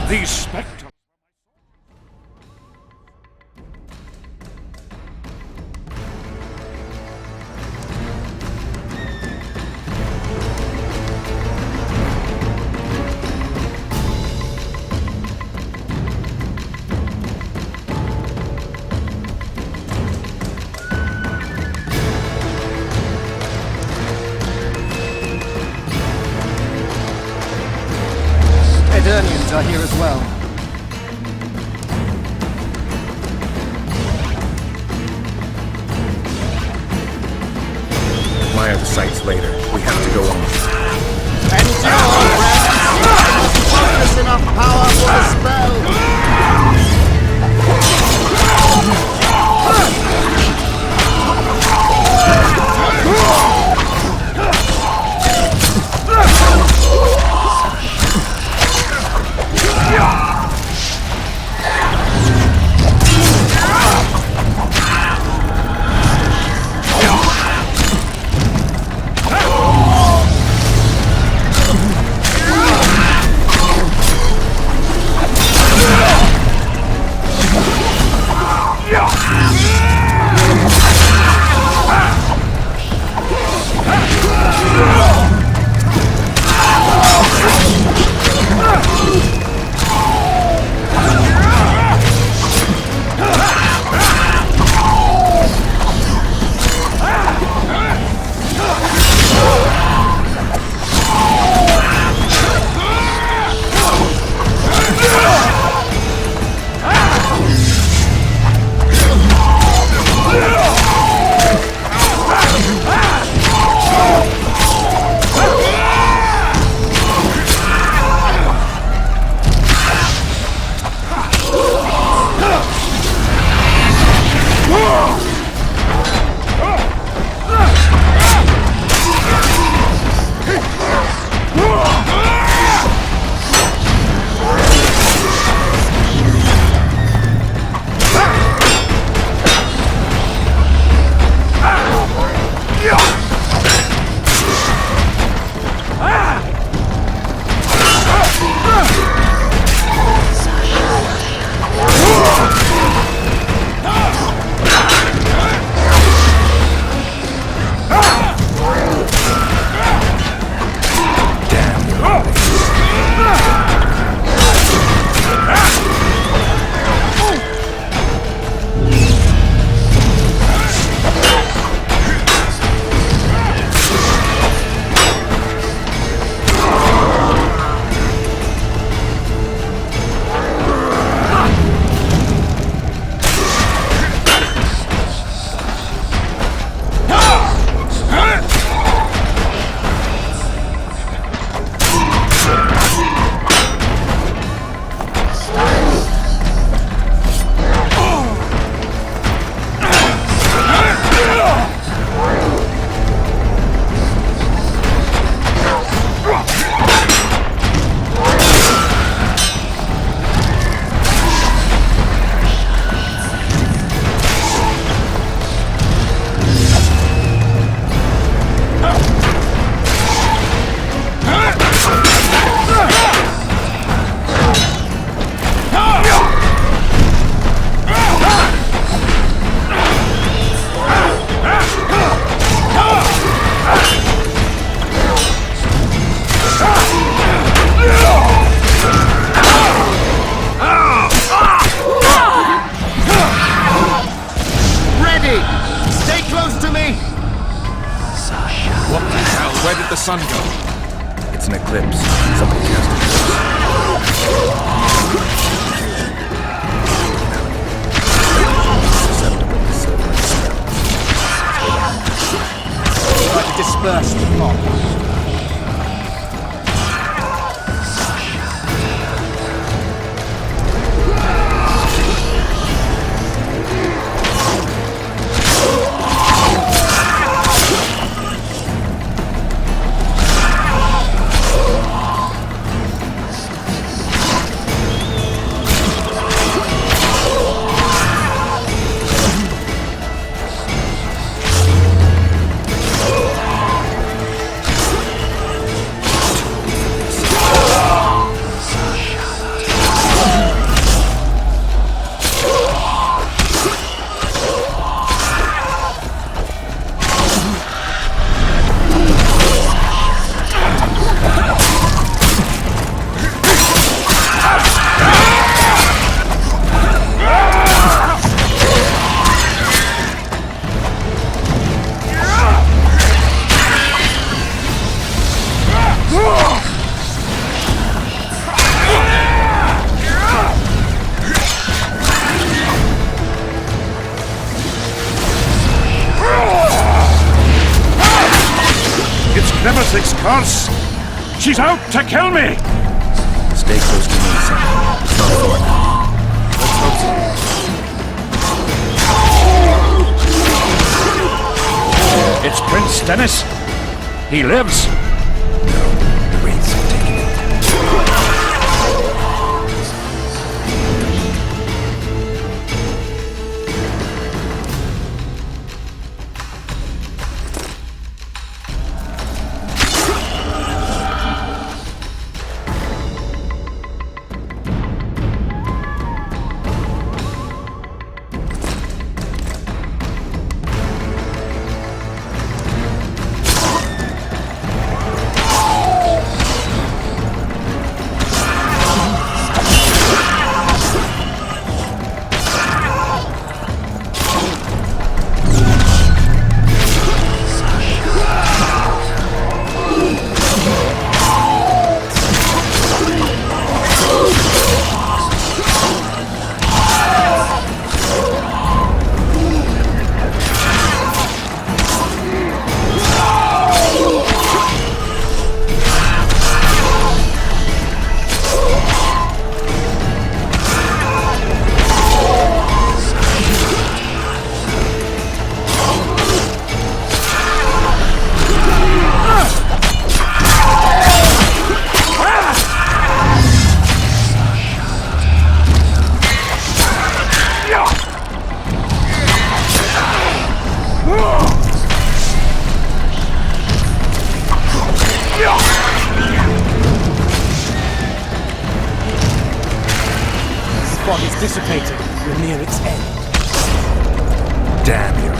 These spectres. Eternians are here as well. Admire the sights later. We have to go on. Endure, friends! Focus enough power for a spell! Where did the sun go? It's an eclipse. Somebody cast it. Try to disperse the fog. Nemesis curse! She's out to kill me! Stay close to me, son. It's not far now. Let's hope so. It's Prince Dennis. He lives. The wraiths have taken it. Fog is dissipating. We're near its end. Damn hero.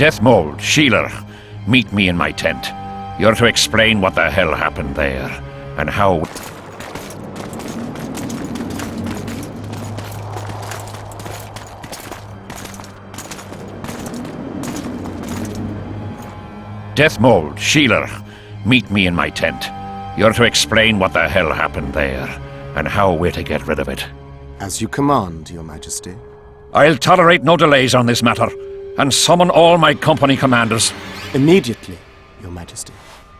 Deathmold, Sheeler, meet me in my tent. You're to explain what the hell happened there, and how... Deathmold, Sheeler, meet me in my tent. You're to explain what the hell happened there, and how we're to get rid of it. As you command, Your Majesty. I'll tolerate no delays on this matter, and summon all my company commanders. Immediately, Your Majesty.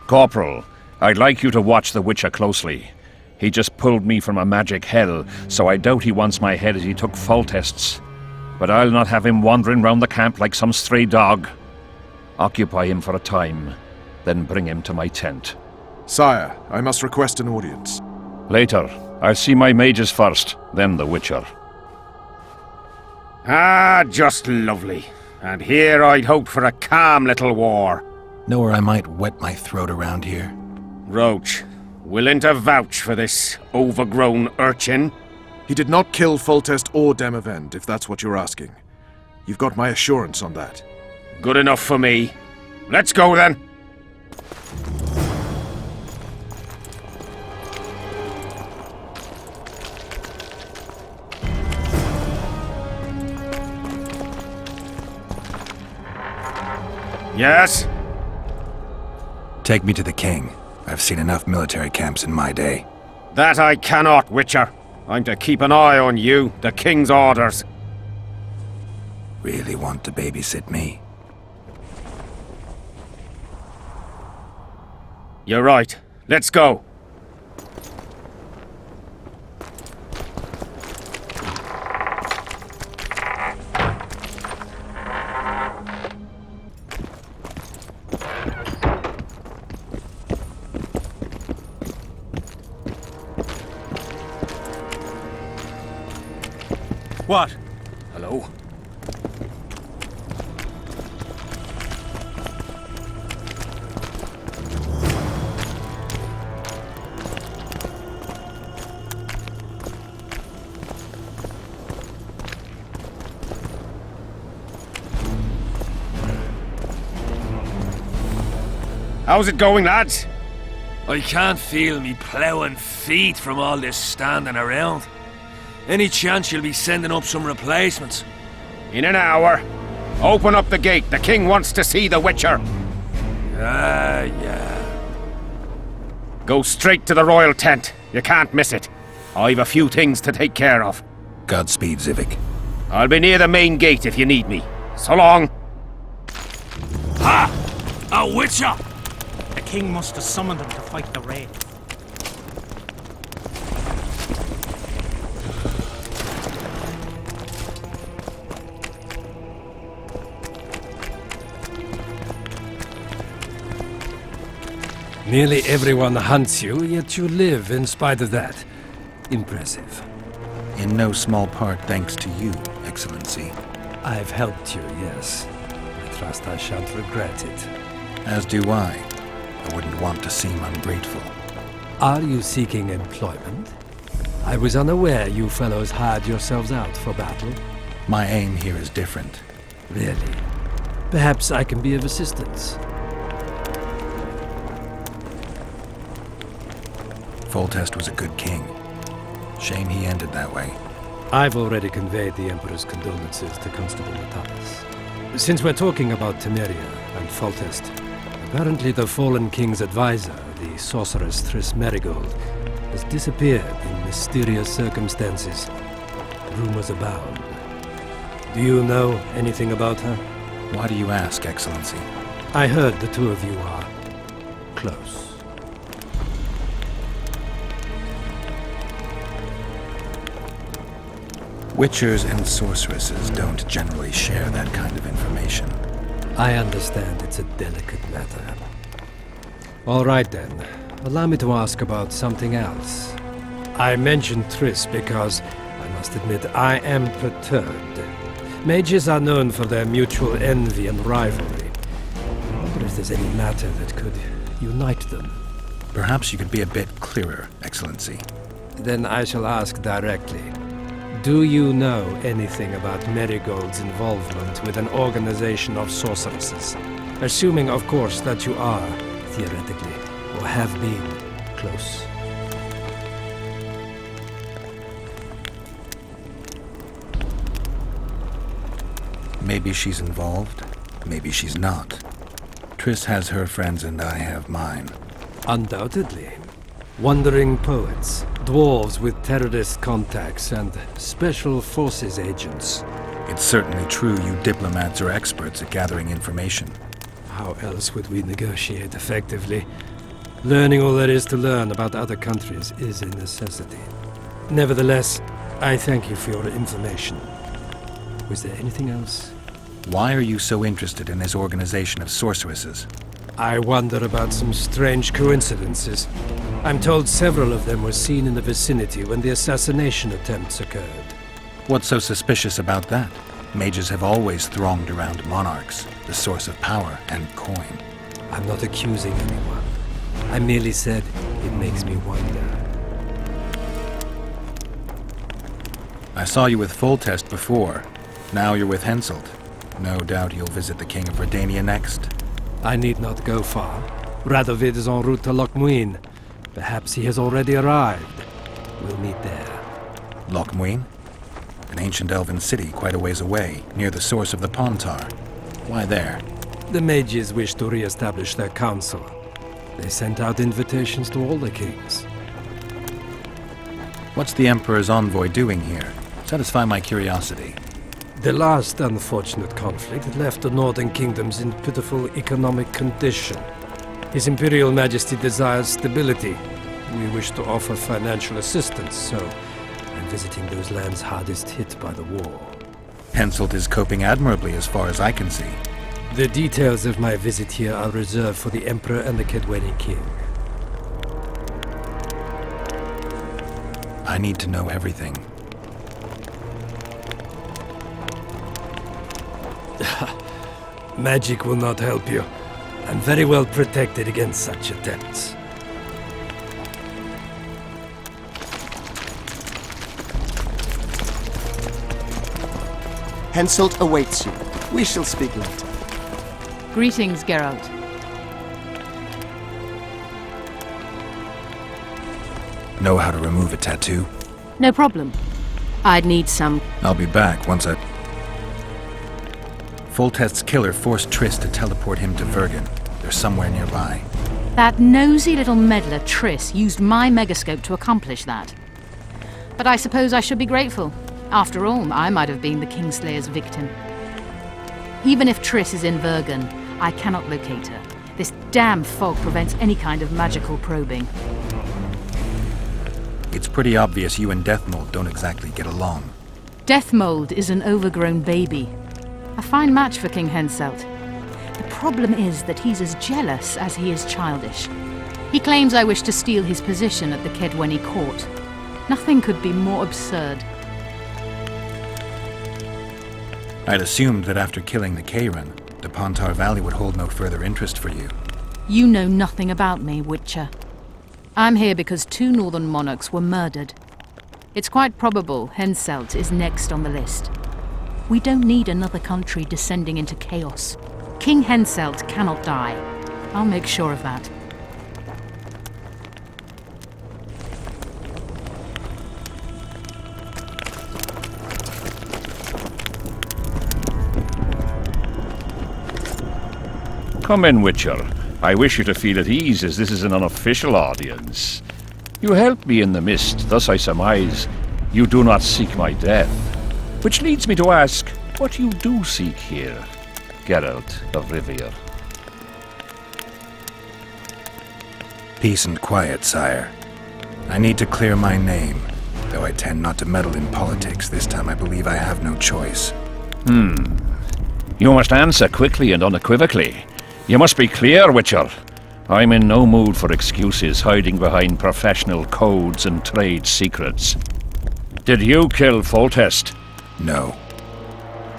Corporal, I'd like you to watch the Witcher closely. He just pulled me from a magic hell, so I doubt he wants my head as he took fall tests. But I'll not have him wandering round the camp like some stray dog. Occupy him for a time, then bring him to my tent. Sire, I must request an audience. Later. I'll see my mages first, then the Witcher. Ah, just lovely. And here I'd hoped for a calm little war. Know where I might wet my throat around here? Roche, willing to vouch for this overgrown urchin? He did not kill Foltest or Demavend, if that's what you're asking. You've got my assurance on that. Good enough for me. Let's go then. Yes? Take me to the king. I've seen enough military camps in my day. That I cannot, Witcher. I'm to keep an eye on you, the king's orders. Really want to babysit me? You're right. Let's go. What? Hello? How's it going, lads? I can't feel me ploughing feet from all this standing around. Any chance you'll be sending up some replacements? In an hour. Open up the gate. The king wants to see the Witcher. Yeah. Go straight to the royal tent. You can't miss it. I've a few things to take care of. Godspeed, Zivik. I'll be near the main gate if you need me. So long. Ha! A Witcher! The king must have summoned him to fight the raid. Nearly everyone hunts you, yet you live in spite of that. Impressive. In no small part thanks to you, Excellency. I've helped you, yes. I trust I shan't regret it. As do I. I wouldn't want to seem ungrateful. Are you seeking employment? I was unaware you fellows hired yourselves out for battle. My aim here is different. Really? Perhaps I can be of assistance. Foltest was a good king. Shame he ended that way. I've already conveyed the Emperor's condolences to Constable Natalis. Since we're talking about Temeria and Foltest, apparently the fallen king's advisor, the sorceress Triss Merigold, has disappeared in mysterious circumstances. Rumors abound. Do you know anything about her? Why do you ask, Excellency? I heard the two of you are close. Witchers and sorceresses don't generally share that kind of information. I understand it's a delicate matter. All right then. Allow me to ask about something else. I mentioned Triss because, I must admit, I am perturbed. Mages are known for their mutual envy and rivalry. I wonder if there's any matter that could unite them. Perhaps you could be a bit clearer, Excellency. Then I shall ask directly. Do you know anything about Merigold's involvement with an organization of sorceresses? Assuming, of course, that you are, theoretically, or have been, close. Maybe she's involved, maybe she's not. Triss has her friends and I have mine. Undoubtedly. Wandering poets, dwarves with terrorist contacts, and special forces agents. It's certainly true you diplomats are experts at gathering information. How else would we negotiate effectively? Learning all there is to learn about other countries is a necessity. Nevertheless, I thank you for your information. Was there anything else? Why are you so interested in this organization of sorceresses? I wonder about some strange coincidences. I'm told several of them were seen in the vicinity when the assassination attempts occurred. What's so suspicious about that? Mages have always thronged around monarchs, the source of power and coin. I'm not accusing anyone. I merely said it makes me wonder. I saw you with Foltest before. Now you're with Henselt. No doubt you'll visit the King of Redania next. I need not go far. Radovid is en route to Lochmuin. Perhaps he has already arrived. We'll meet there. Lochmuin? An ancient elven city quite a ways away, near the source of the Pontar. Why there? The mages wish to re-establish their council. They sent out invitations to all the kings. What's the Emperor's envoy doing here? Satisfy my curiosity. The last unfortunate conflict left the northern kingdoms in pitiful economic condition. His Imperial Majesty desires stability. We wish to offer financial assistance, so I'm visiting those lands hardest hit by the war. Henselt is coping admirably as far as I can see. The details of my visit here are reserved for the Emperor and the Kedweni King. I need to know everything. Magic will not help you. I'm very well protected against such attempts. Henselt awaits you. We shall speak later. Greetings, Geralt. Know how to remove a tattoo? No problem. I'd need some. I'll be back once I... Foltest's killer forced Triss to teleport him to Vergen. They're somewhere nearby. That nosy little meddler Triss used my megascope to accomplish that. But I suppose I should be grateful. After all, I might have been the Kingslayer's victim. Even if Triss is in Vergen, I cannot locate her. This damn fog prevents any kind of magical probing. It's pretty obvious you and Deathmold don't exactly get along. Deathmold is an overgrown baby. A fine match for King Henselt. The problem is that he's as jealous as he is childish. He claims I wish to steal his position at the Kedweni court. Nothing could be more absurd. I'd assumed that after killing the Kayran, the Pontar Valley would hold no further interest for you. You know nothing about me, Witcher. I'm here because 2 northern monarchs were murdered. It's quite probable Henselt is next on the list. We don't need another country descending into chaos. King Henselt cannot die. I'll make sure of that. Come in, Witcher. I wish you to feel at ease, as this is an unofficial audience. You helped me in the mist, thus I surmise you do not seek my death. Which leads me to ask what you do seek here, Geralt of Rivia. Peace and quiet, sire. I need to clear my name. Though I tend not to meddle in politics, this time I believe I have no choice. You must answer quickly and unequivocally. You must be clear, Witcher. I'm in no mood for excuses hiding behind professional codes and trade secrets. Did you kill Foltest? No.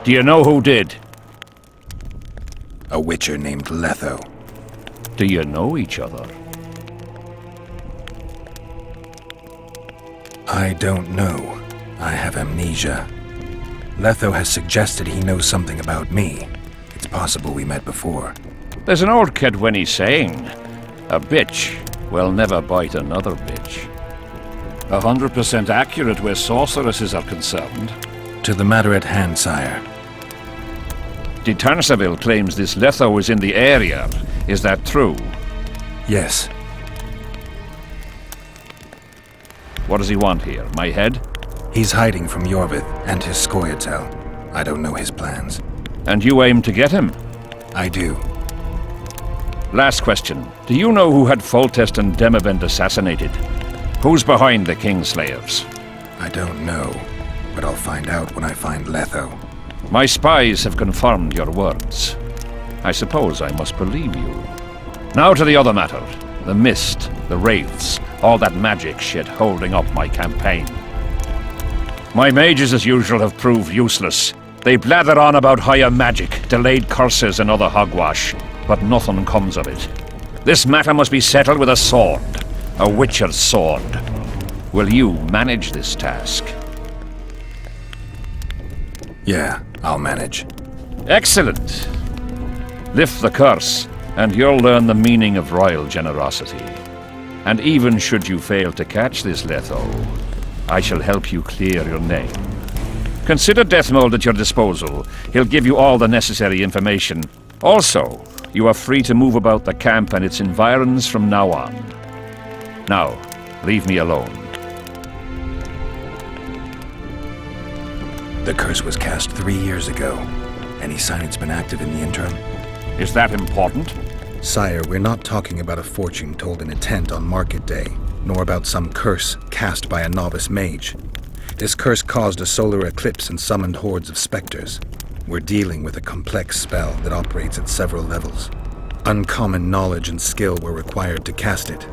Do you know who did? A witcher named Letho. Do you know each other? I don't know. I have amnesia. Letho has suggested he knows something about me. It's possible we met before. There's an old Kedweni saying, a bitch will never bite another bitch. 100% accurate where sorceresses are concerned. To the matter at hand, sire. De Tanseville claims this Letho is in the area. Is that true? Yes. What does he want here? My head? He's hiding from Yorvith and his Scoia'tael. I don't know his plans. And you aim to get him? I do. Last question. Do you know who had Foltest and Demavend assassinated? Who's behind the Kingslayers? I don't know, but I'll find out when I find Letho. My spies have confirmed your words. I suppose I must believe you. Now to the other matter. The mist, the wraiths, all that magic shit holding up my campaign. My mages, as usual, have proved useless. They blather on about higher magic, delayed curses, and other hogwash. but nothing comes of it. This matter must be settled with a sword, a witcher's sword. Will you manage this task? Yeah, I'll manage. Excellent. Lift the curse, and you'll learn the meaning of royal generosity. And even should you fail to catch this Letho, I shall help you clear your name. Consider Deathmold at your disposal. He'll give you all the necessary information. Also, you are free to move about the camp and its environs from now on. Now, leave me alone. The curse was cast 3 years ago. Any sign it's been active in the interim? Is that important? Sire, we're not talking about a fortune told in a tent on market day, nor about some curse cast by a novice mage. This curse caused a solar eclipse and summoned hordes of specters. We're dealing with a complex spell that operates at several levels. Uncommon knowledge and skill were required to cast it.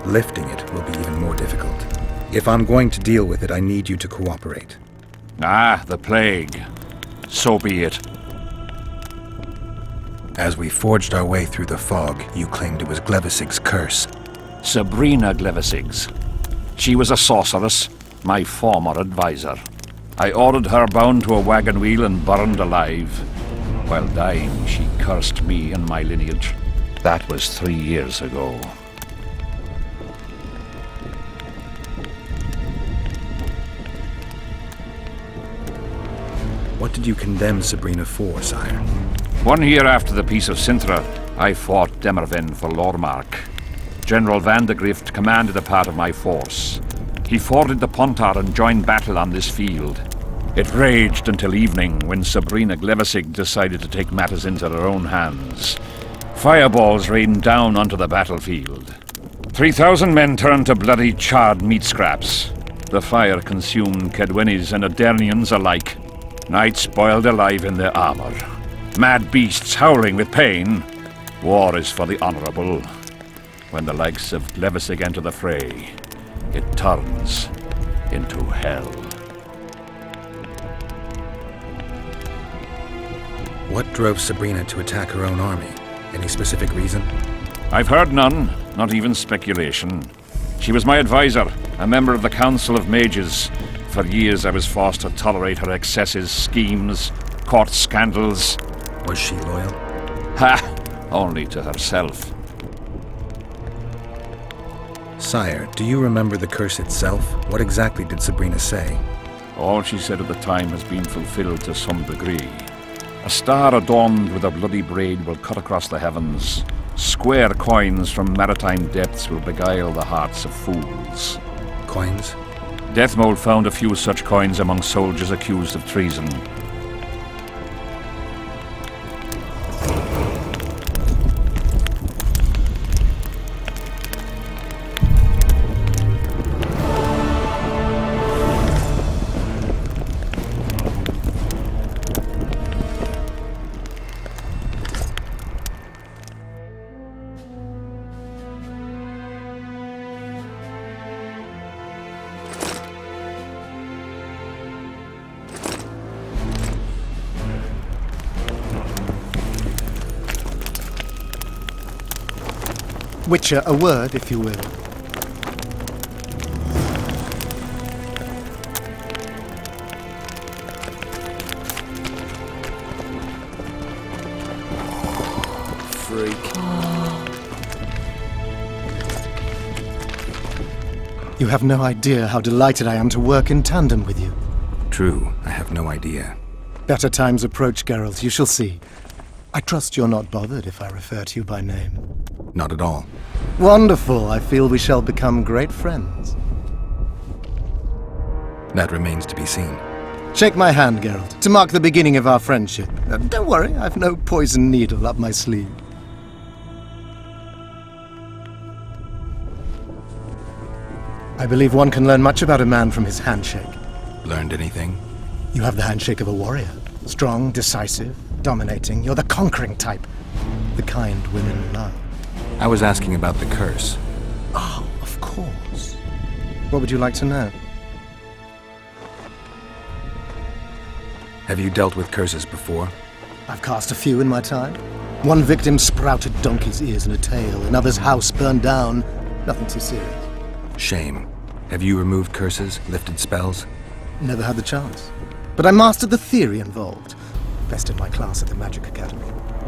Lifting it will be even more difficult. If I'm going to deal with it, I need you to cooperate. Ah, the plague. So be it. As we forged our way through the fog, you claimed it was Glevisig's curse. Sabrina Glevisig's. She was a sorceress, my former advisor. I ordered her bound to a wagon wheel and burned alive. While dying, she cursed me and my lineage. That was 3 years ago. What did you condemn Sabrina for, sire? 1 year after the Peace of Sintra, I fought Demerven for Lormark. General Vandegrift commanded a part of my force. He forded the Pontar and joined battle on this field. It raged until evening, when Sabrina Glevisig decided to take matters into her own hands. Fireballs rained down onto the battlefield. 3,000 men turned to bloody charred meat scraps. The fire consumed Kedwenis and Adernians alike. Knights boiled alive in their armor. Mad beasts howling with pain. War is for the honorable. When the likes of Glevisig enter the fray, it turns into hell. What drove Sabrina to attack her own army? Any specific reason? I've heard none, not even speculation. She was my advisor, a member of the Council of Mages. For years I was forced to tolerate her excesses, schemes, court scandals. Was she loyal? Ha! Only to herself. Sire, do you remember the curse itself? What exactly did Sabrina say? All she said at the time has been fulfilled to some degree. A star adorned with a bloody braid will cut across the heavens. Square coins from maritime depths will beguile the hearts of fools. Coins? Deathmold found a few such coins among soldiers accused of treason. Witcher, a word, if you will. Freak. You have no idea how delighted I am to work in tandem with you. True, I have no idea. Better times approach, Geralt, you shall see. I trust you're not bothered if I refer to you by name. Not at all. Wonderful, I feel we shall become great friends. That remains to be seen. Shake my hand, Geralt, to mark the beginning of our friendship. Don't worry, I've no poison needle up my sleeve. I believe one can learn much about a man from his handshake. Learned anything? You have the handshake of a warrior. Strong, decisive, dominating. You're the conquering type. The kind women love. I was asking about the curse. Oh, of course. What would you like to know? Have you dealt with curses before? I've cast a few in my time. One victim sprouted donkey's ears and a tail. Another's house burned down. Nothing too serious. Shame. Have you removed curses, lifted spells? Never had the chance. But I mastered the theory involved. Best in my class at the Magic Academy.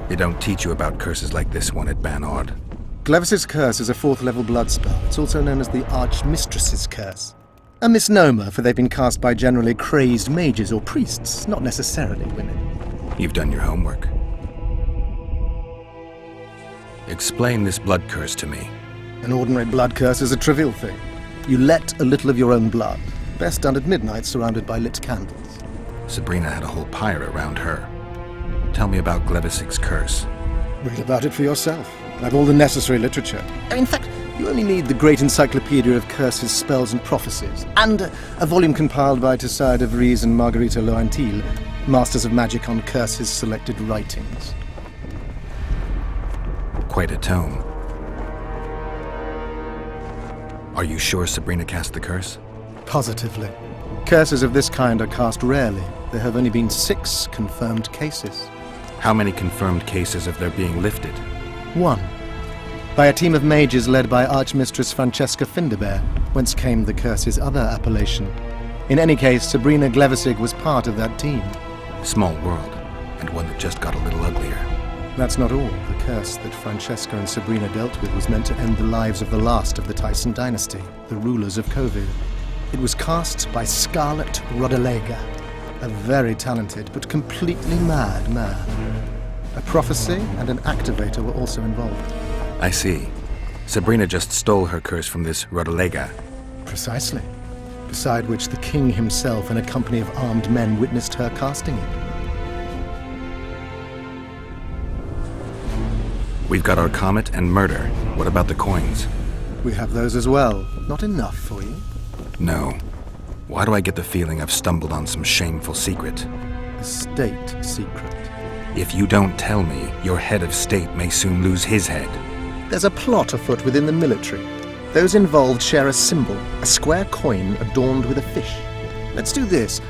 They don't teach you about curses like this one at Banord. Glevis's curse is a 4th level blood spell. It's also known as the Archmistress's curse. A misnomer, for they've been cast by generally crazed mages or priests, not necessarily women. You've done your homework. Explain this blood curse to me. An ordinary blood curse is a trivial thing. You let a little of your own blood. Best done at midnight, surrounded by lit candles. Sabrina had a whole pyre around her. Tell me about Glevis's curse. Read about it for yourself. I've all the necessary literature. In fact, you only need the great encyclopedia of curses, spells, and prophecies, and a volume compiled by Tessard de Vries and Margarita Loantil, Masters of Magic on Curses Selected Writings. Quite a tome. Are you sure Sabrina cast the curse? Positively. Curses of this kind are cast rarely. There have only been 6 confirmed cases. How many confirmed cases of their being lifted? 1. By a team of mages led by Archmistress Francesca Finderbear, whence came the curse's other appellation. In any case, Sabrina Glevissig was part of that team. Small world, and one that just got a little uglier. That's not all. The curse that Francesca and Sabrina dealt with was meant to end the lives of the last of the Tyson dynasty, the rulers of Covid. It was cast by Scarlet Rodalega, a very talented but completely mad man. A prophecy and an activator were also involved. I see. Sabrina just stole her curse from this Rodalega. Precisely. Beside which the king himself and a company of armed men witnessed her casting it. We've got our comet and murder. What about the coins? We have those as well. Not enough for you? No. Why do I get the feeling I've stumbled on some shameful secret? A state secret. If you don't tell me, your head of state may soon lose his head. There's a plot afoot within the military. Those involved share a symbol, a square coin adorned with a fish. Let's do this.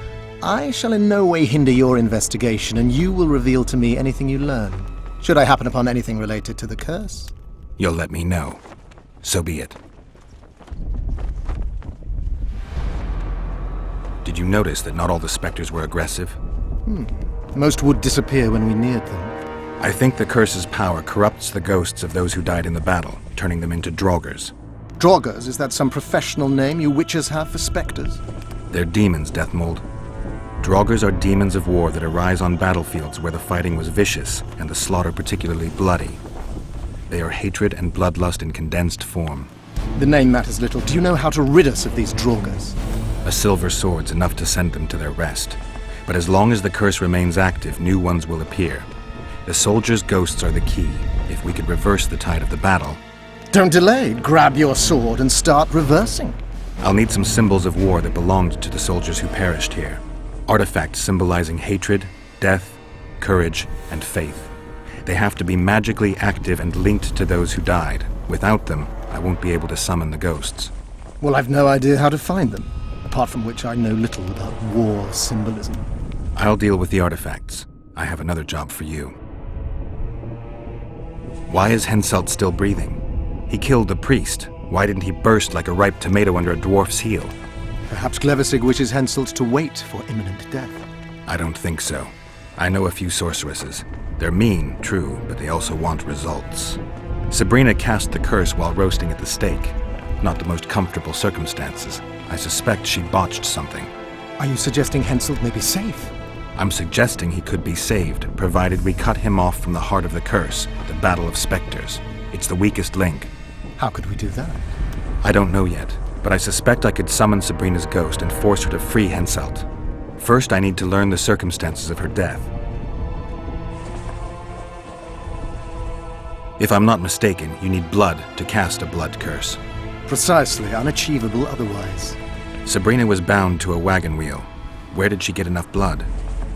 I shall in no way hinder your investigation, and you will reveal to me anything you learn. Should I happen upon anything related to the curse? You'll let me know. So be it. Did you notice that not all the specters were aggressive? Most would disappear when we neared them. I think the curse's power corrupts the ghosts of those who died in the battle, turning them into draugrs. Draugrs, is that some professional name you witches have for specters? They're demons, Deathmold. Draugrs are demons of war that arise on battlefields where the fighting was vicious and the slaughter particularly bloody. They are hatred and bloodlust in condensed form. The name matters little. Do you know how to rid us of these Draugrs? A silver sword's enough to send them to their rest. But as long as the curse remains active, new ones will appear. The soldiers' ghosts are the key. If we could reverse the tide of the battle... Don't delay. Grab your sword and start reversing. I'll need some symbols of war that belonged to the soldiers who perished here. Artifacts symbolizing hatred, death, courage, and faith. They have to be magically active and linked to those who died. Without them, I won't be able to summon the ghosts. Well, I've no idea how to find them, apart from which I know little about war symbolism. I'll deal with the artifacts. I have another job for you. Why is Henselt still breathing? He killed the priest. Why didn't he burst like a ripe tomato under a dwarf's heel? Perhaps Glevissig wishes Henselt to wait for imminent death. I don't think so. I know a few sorceresses. They're mean, true, but they also want results. Sabrina cast the curse while roasting at the stake. Not the most comfortable circumstances. I suspect she botched something. Are you suggesting Henselt may be safe? I'm suggesting he could be saved, provided we cut him off from the heart of the curse, the Battle of Spectres. It's the weakest link. How could we do that? I don't know yet, but I suspect I could summon Sabrina's ghost and force her to free Henselt. First, I need to learn the circumstances of her death. If I'm not mistaken, you need blood to cast a blood curse. Precisely, unachievable otherwise. Sabrina was bound to a wagon wheel. Where did she get enough blood?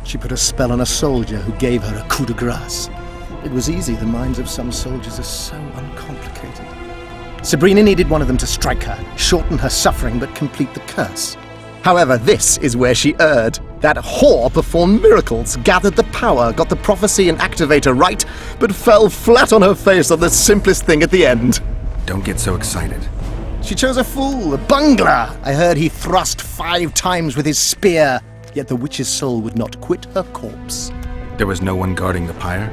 She put a spell on a soldier who gave her a coup de grace. It was easy. The minds of some soldiers are so uncomplicated. Sabrina needed one of them to strike her, shorten her suffering, but complete the curse. However, this is where she erred. That whore performed miracles, gathered the power, got the prophecy and activator right, but fell flat on her face on the simplest thing at the end. Don't get so excited. She chose a fool, a bungler. I heard he thrust 5 times with his spear, yet the witch's soul would not quit her corpse. There was no one guarding the pyre?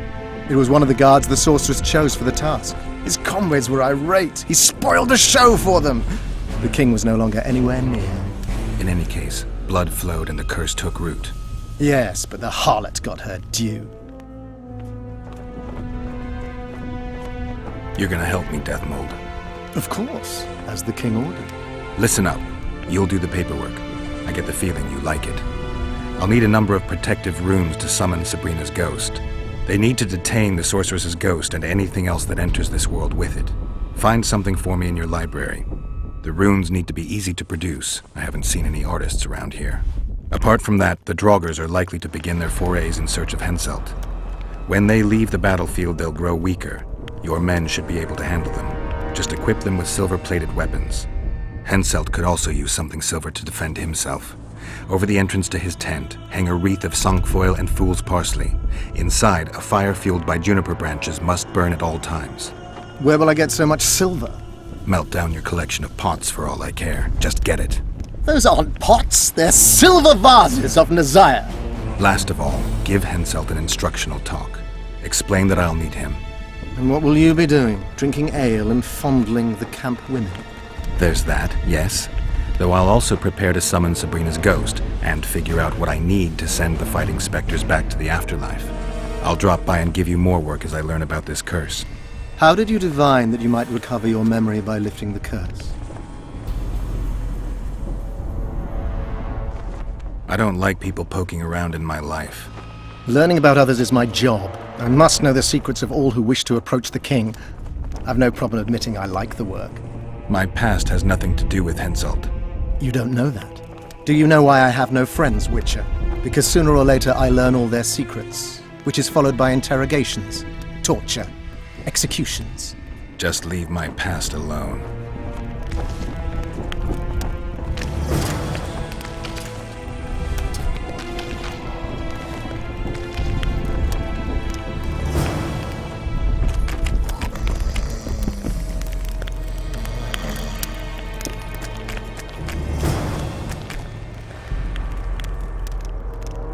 It was one of the guards the sorceress chose for the task. His comrades were irate. He spoiled the show for them. The king was no longer anywhere near. In any case, blood flowed and the curse took root. Yes, but the harlot got her due. You're gonna help me, Death Mold. Of course, as the king ordered. Listen up. You'll do the paperwork. I get the feeling you like it. I'll need a number of protective runes to summon Sabrina's ghost. They need to detain the sorceress's ghost and anything else that enters this world with it. Find something for me in your library. The runes need to be easy to produce. I haven't seen any artists around here. Apart from that, the Draugrs are likely to begin their forays in search of Henselt. When they leave the battlefield, they'll grow weaker. Your men should be able to handle them. Just equip them with silver-plated weapons. Henselt could also use something silver to defend himself. Over the entrance to his tent, hang a wreath of cinquefoil and fool's parsley. Inside, a fire fueled by juniper branches must burn at all times. Where will I get so much silver? Melt down your collection of pots for all I care. Just get it. Those aren't pots, they're silver vases of Nazaya. Last of all, give Henselt an instructional talk. Explain that I'll need him. And what will you be doing? Drinking ale and fondling the camp women? There's that, yes. Though I'll also prepare to summon Sabrina's ghost and figure out what I need to send the fighting specters back to the afterlife. I'll drop by and give you more work as I learn about this curse. How did you divine that you might recover your memory by lifting the curse? I don't like people poking around in my life. Learning about others is my job. I must know the secrets of all who wish to approach the king. I've no problem admitting I like the work. My past has nothing to do with Henselt. You don't know that. Do you know why I have no friends, Witcher? Because sooner or later I learn all their secrets, which is followed by interrogations, torture, executions. Just leave my past alone.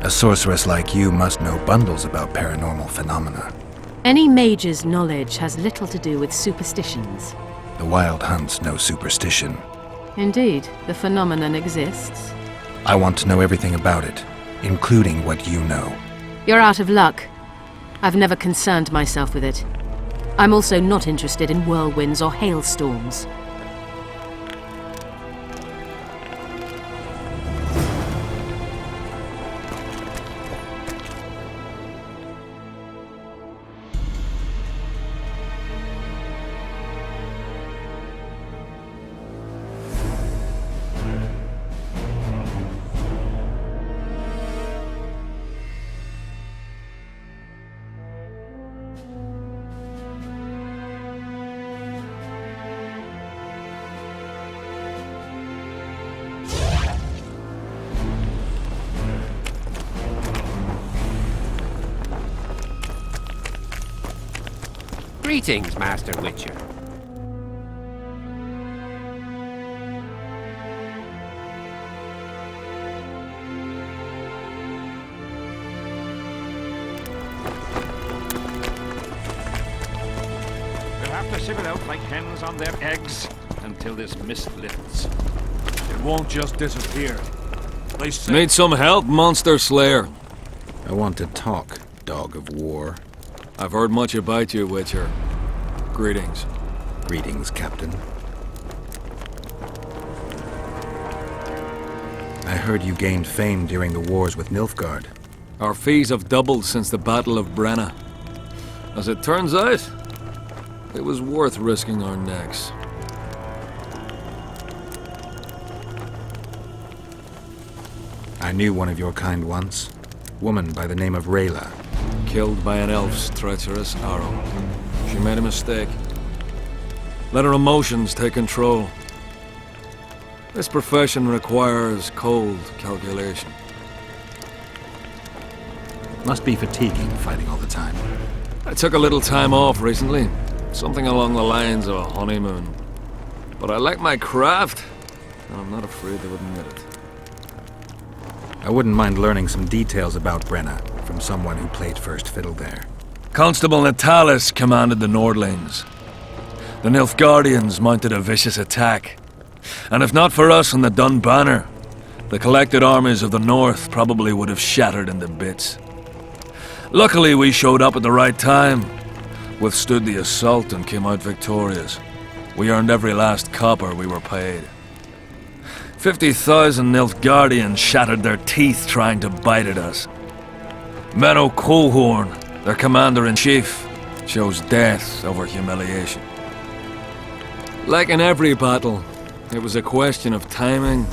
A sorceress like you must know bundles about paranormal phenomena. Any mage's knowledge has little to do with superstitions. The Wild Hunt's no superstition. Indeed, the phenomenon exists. I want to know everything about it, including what you know. You're out of luck. I've never concerned myself with it. I'm also not interested in whirlwinds or hailstorms. Greetings, Master Witcher. We'll have to sieve it out like hens on their eggs until this mist lifts. It won't just disappear. They say Need some help, Monster Slayer? I want to talk, dog of war. I've heard much about you, Witcher. Greetings. Greetings, Captain. I heard you gained fame during the wars with Nilfgaard. Our fees have doubled since the Battle of Brenna. As it turns out, it was worth risking our necks. I knew one of your kind once. Woman by the name of Rayla. Killed by an elf's treacherous arrow. She made a mistake. Let her emotions take control. This profession requires cold calculation. Must be fatiguing fighting all the time. I took a little time off recently. Something along the lines of a honeymoon. But I like my craft, and I'm not afraid to admit it. I wouldn't mind learning some details about Brenna from someone who played first fiddle there. Constable Natalis commanded the Nordlings. The Nilfgaardians mounted a vicious attack. And if not for us and the Dun Banner, the collected armies of the North probably would have shattered into bits. Luckily, we showed up at the right time, withstood the assault and came out victorious. We earned every last copper we were paid. 50,000 Nilfgaardians shattered their teeth trying to bite at us. Menno Colehorn, their commander-in-chief, chose death over humiliation. Like in every battle, it was a question of timing,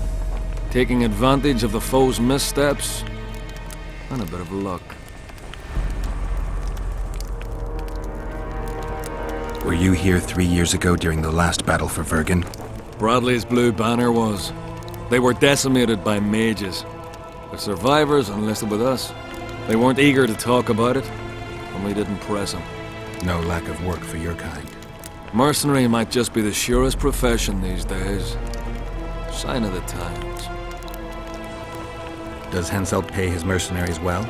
taking advantage of the foe's missteps, and a bit of luck. Were you here 3 years ago during the last battle for Vergen? Bradley's Blue Banner was. They were decimated by mages. The survivors enlisted with us. They weren't eager to talk about it, and we didn't press them. No lack of work for your kind. Mercenary might just be the surest profession these days. Sign of the times. Does Henselt pay his mercenaries well?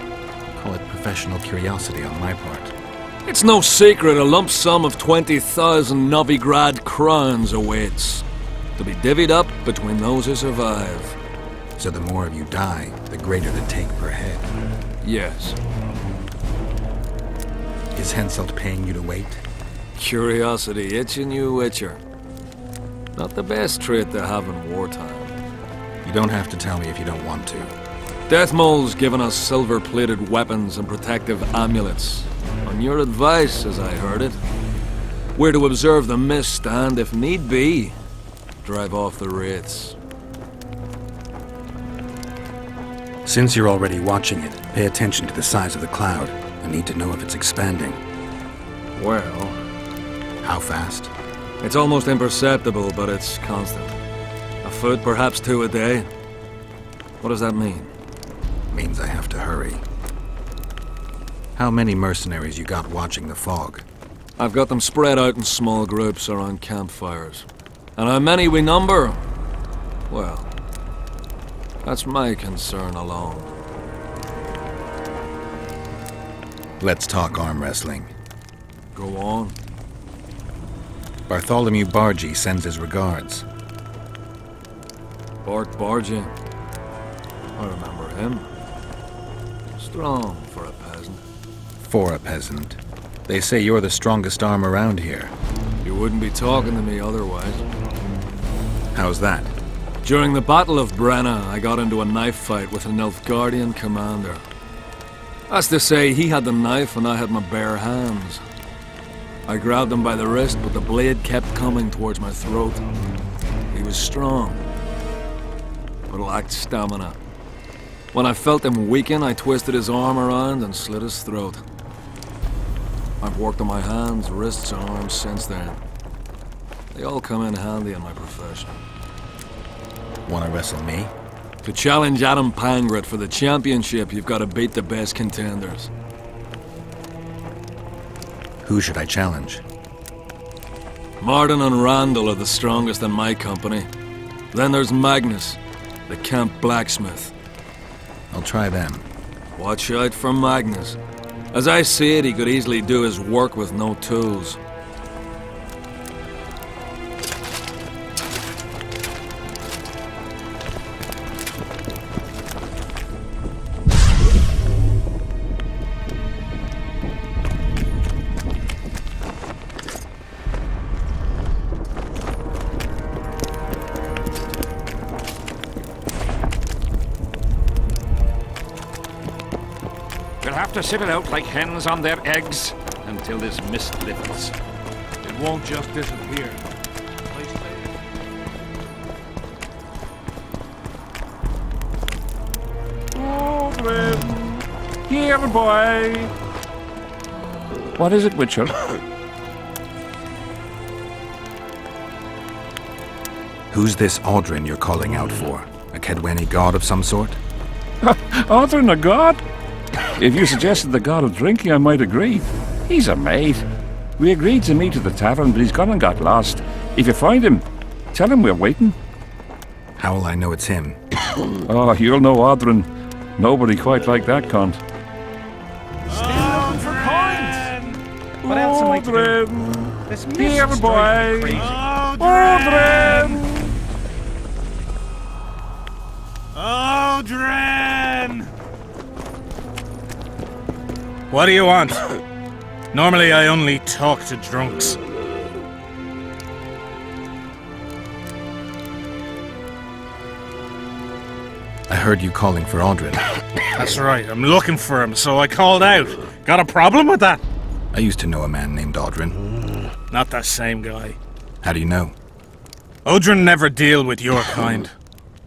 Call it professional curiosity on my part. It's no secret a lump sum of 20,000 Novigrad crowns awaits, to be divvied up between those who survive. So the more of you die, the greater the take per head. Yes. Is Henselt paying you to wait? Curiosity itching you, Witcher. Not the best trait to have in wartime. You don't have to tell me if you don't want to. Deathmole's given us silver-plated weapons and protective amulets. On your advice, as I heard it, we're to observe the mist and, if need be, drive off the wraiths. Since you're already watching it, pay attention to the size of the cloud. I need to know if it's expanding. Well, how fast? It's almost imperceptible, but it's constant. A foot, perhaps 2 a day. What does that mean? Means I have to hurry. How many mercenaries you got watching the fog? I've got them spread out in small groups around campfires. And how many we number? Well, that's my concern alone. Let's talk arm wrestling. Go on. Bartholomew Bargy sends his regards. Bart Bargy. I remember him. Strong for a peasant. For a peasant. They say you're the strongest arm around here. You wouldn't be talking to me otherwise. How's that? During the Battle of Brenna, I got into a knife fight with a Nilfgaardian commander. That's to say, he had the knife and I had my bare hands. I grabbed him by the wrist, but the blade kept coming towards my throat. He was strong, but lacked stamina. When I felt him weaken, I twisted his arm around and slit his throat. I've worked on my hands, wrists, and arms since then. They all come in handy in my profession. Wanna wrestle me? To challenge Adam Pangret for the championship, you've got to beat the best contenders. Who should I challenge? Martin and Randall are the strongest in my company. Then there's Magnus, the camp blacksmith. I'll try them. Watch out for Magnus. As I see it, he could easily do his work with no tools. We'll have to sit it out like hens on their eggs until this mist lifts. It won't just disappear. Oh, Glenn. Here, boy. What is it, Witcher? Who's this Aldrin you're calling out for? A Kedweni god of some sort? Aldrin, a god? If you suggested the god of drinking, I might agree. He's a mate. We agreed to meet at the tavern, but he's gone and got lost. If you find him, tell him we're waiting. How will I know it's him? Oh, you'll know Odrin. Nobody quite like that cunt. Looking for coins. What else am I to do? This Dear music's boy. driving me crazy. Odrin! Odrin! What do you want? Normally I only talk to drunks. I heard you calling for Aldrin. That's right, I'm looking for him, so I called out. Got a problem with that? I used to know a man named Aldrin. Not that same guy. How do you know? Odrin never deal with your kind.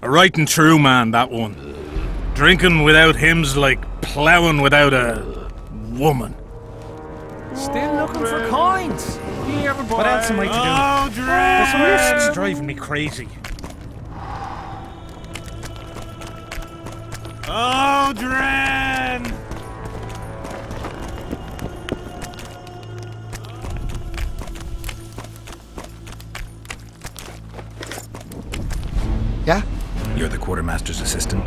A right and true man, that one. Drinking without him's like ploughing without a woman. Still looking for coins. What else am I to do? This music's driving me crazy. Odrin! Yeah? You're the quartermaster's assistant?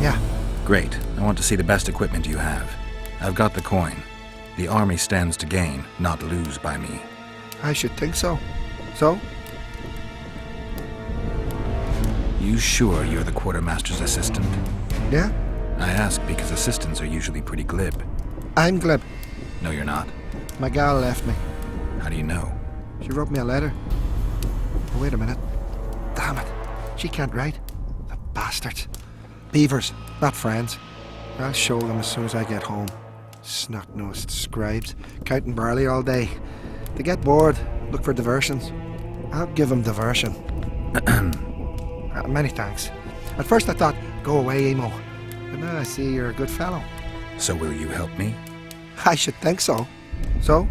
Yeah. Great. I want to see the best equipment you have. I've got the coin. The army stands to gain, not lose by me. I should think so. So? You sure you're the quartermaster's assistant? Yeah? I ask because assistants are usually pretty glib. I'm glib. No, you're not. My gal left me. How do you know? She wrote me a letter. Oh, wait a minute. Damn it. She can't write. The bastards. Beavers, not friends. I'll show them as soon as I get home. Snot-nosed scribes, counting barley all day. They get bored, look for diversions. I'll give them diversion. Many thanks. At first I thought, go away, Emo. But now I see you're a good fellow. So will you help me? I should think so. So?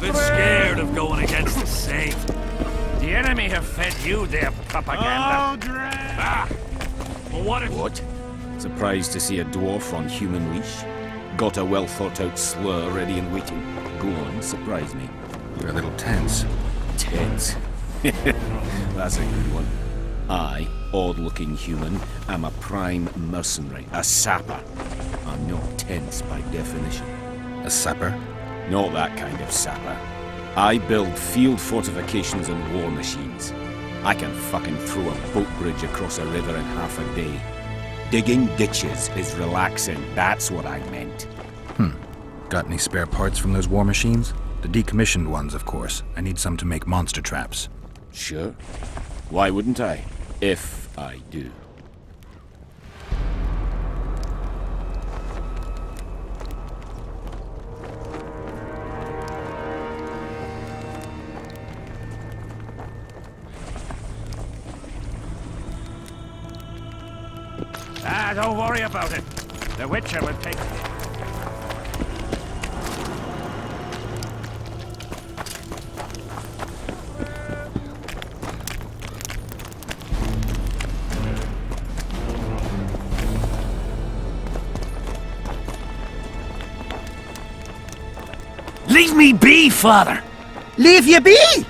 Bit scared of going against the safe. The enemy have fed you their propaganda. Ah! Well, what? Surprised to see a dwarf on human leash? Got a well-thought-out slur ready and waiting? Go on, surprise me. You're a little tense. Tense? That's a good one. I, odd-looking human, am a prime mercenary, a sapper. I'm not tense by definition. A sapper? Not that kind of sapper. I build field fortifications and war machines. I can fucking throw a boat bridge across a river in half a day. Digging ditches is relaxing, that's what I meant. Got any spare parts from those war machines? The decommissioned ones, of course. I need some to make monster traps. Sure. Why wouldn't I? If I do. Don't worry about it. The Witcher will take it. Leave me be, father! Leave you be?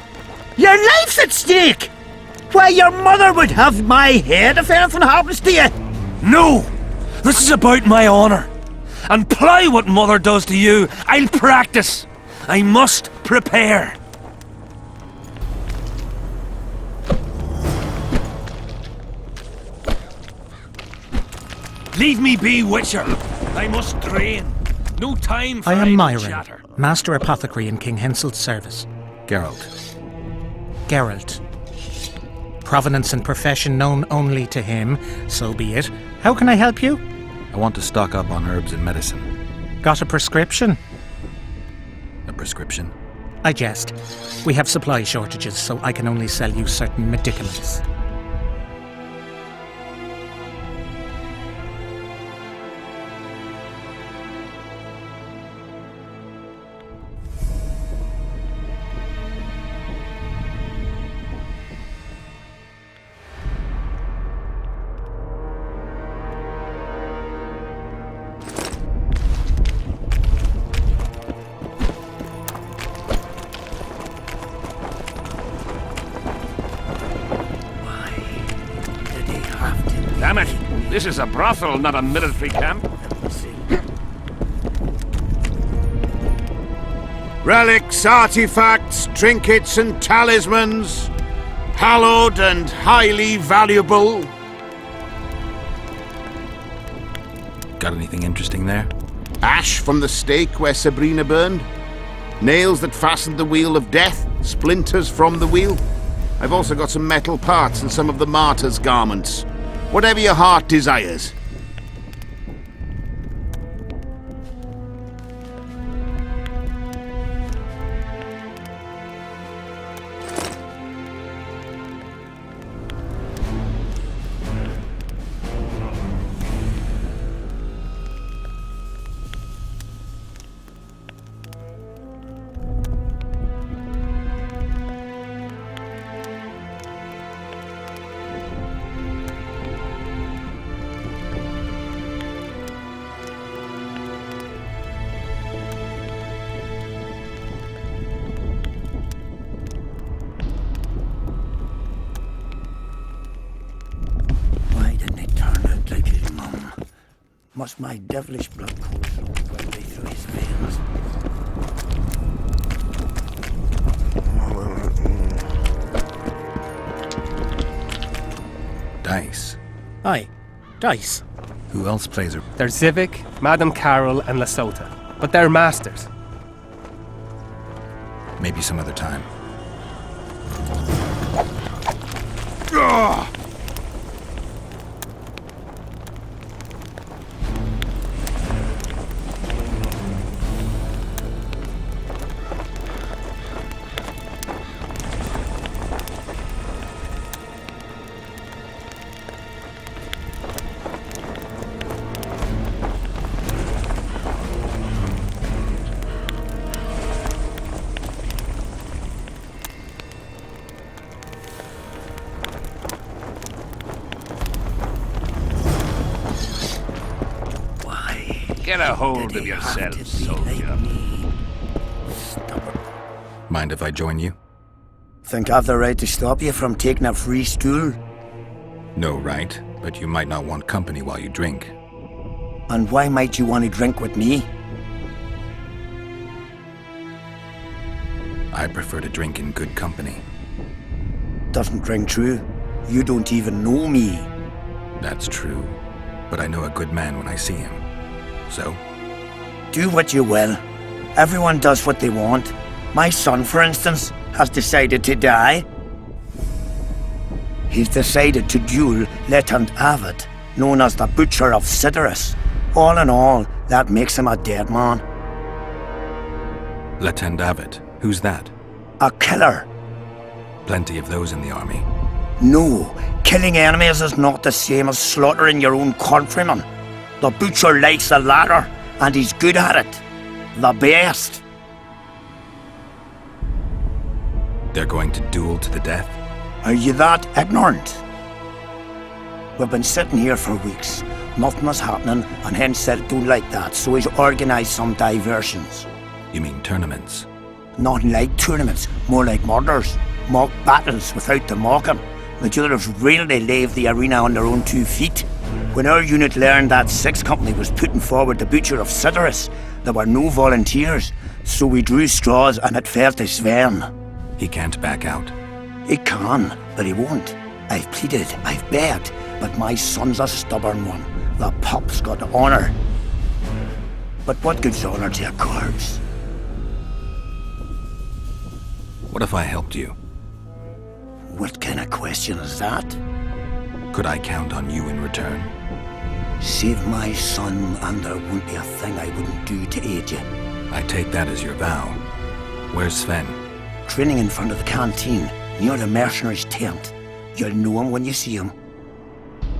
Your life's at stake! Why, your mother would have my head if anything happens to you! No! This is about my honor. And ply what Mother does to you, I'll practice. I must prepare. Leave me be, Witcher. I must train. No time for I am idle Myron, chatter. Master Apothecary in King Henselt's service. Geralt. Geralt. Provenance and profession known only to him, so be it. How can I help you? I want to stock up on herbs and medicine. Got a prescription? A prescription? I jest. We have supply shortages, so I can only sell you certain medicaments. Damn it! This is a brothel, not a military camp. Relics, artifacts, trinkets and talismans, hallowed and highly valuable. Got anything interesting there? Ash from the stake where Sabrina burned. Nails that fastened the wheel of death. Splinters from the wheel. I've also got some metal parts and some of the martyr's garments. Whatever your heart desires. Must my devilish blood course all the way through his veins? Dice. Aye, dice. Who else plays her? There's Zivik, Madame Carol, and Lasota. But they're masters. Maybe some other time. Get a hold of yourself, soldier. Mind if I join you? Think I've the right to stop you from taking a free stool? No right, but you might not want company while you drink. And why might you want to drink with me? I prefer to drink in good company. Doesn't ring true. You don't even know me. That's true, but I know a good man when I see him. So? Do what you will. Everyone does what they want. My son, for instance, has decided to die. He's decided to duel Lieutenant Avid, known as the Butcher of Cidaris. All in all, that makes him a dead man. Lieutenant Avid? Who's that? A killer. Plenty of those in the army. No, killing enemies is not the same as slaughtering your own countrymen. The Butcher likes the latter, and he's good at it. The best. They're going to duel to the death? Are you that ignorant? We've been sitting here for weeks. Nothing is happening, and Henselt don't like that, so he's organised some diversions. You mean tournaments? Not like tournaments, more like murders. Mock battles without the mocking. The Jailers really leave the arena on their own 2 feet. When our unit learned that 6th Company was putting forward the butcher of Cidaris, there were no volunteers, so we drew straws and it fell to Sven. He can't back out. He can, but he won't. I've pleaded, I've begged, but my son's a stubborn one. The pup's got honour. But what good's honour to a corpse? What if I helped you? What kind of question is that? Could I count on you in return? Save my son, and there won't be a thing I wouldn't do to aid you. I take that as your vow. Where's Sven? Training in front of the canteen, near the mercenary's tent. You'll know him when you see him.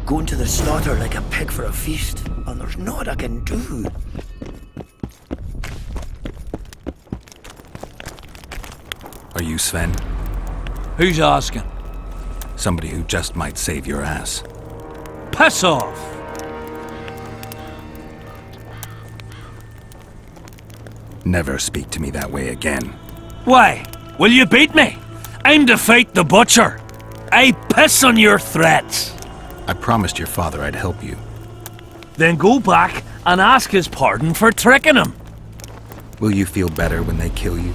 Going to the slaughter like a pig for a feast, and there's naught I can do. Are you Sven? Who's asking? Somebody who just might save your ass. Piss off! Never speak to me that way again. Why? Will you beat me? I'm to fight the butcher. I piss on your threats. I promised your father I'd help you. Then go back and ask his pardon for tricking him. Will you feel better when they kill you?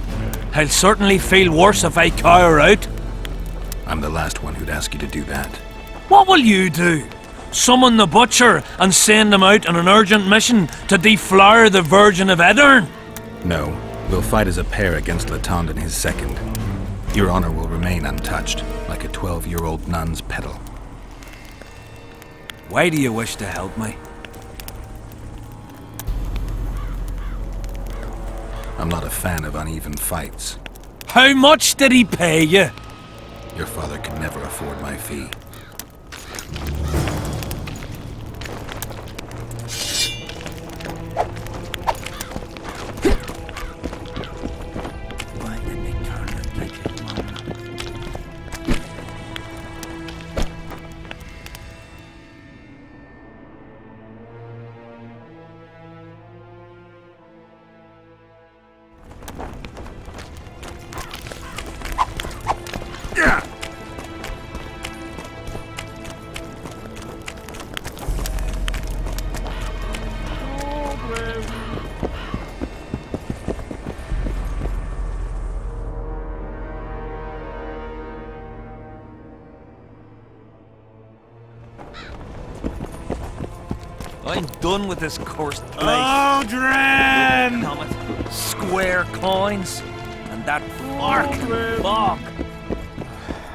I'll certainly feel worse if I cower out. I'm the last one who'd ask you to do that. What will you do? Summon the butcher and send him out on an urgent mission to deflower the Virgin of Edern? No, we'll fight as a pair against Latond and his second. Your honor will remain untouched, like a 12-year-old nun's petal. Why do you wish to help me? I'm not a fan of uneven fights. How much did he pay you? Your father could never afford my fee. Why did they turn it like it, I'm done with this cursed place. Odrin! Comet, square coins, and that fucking bog.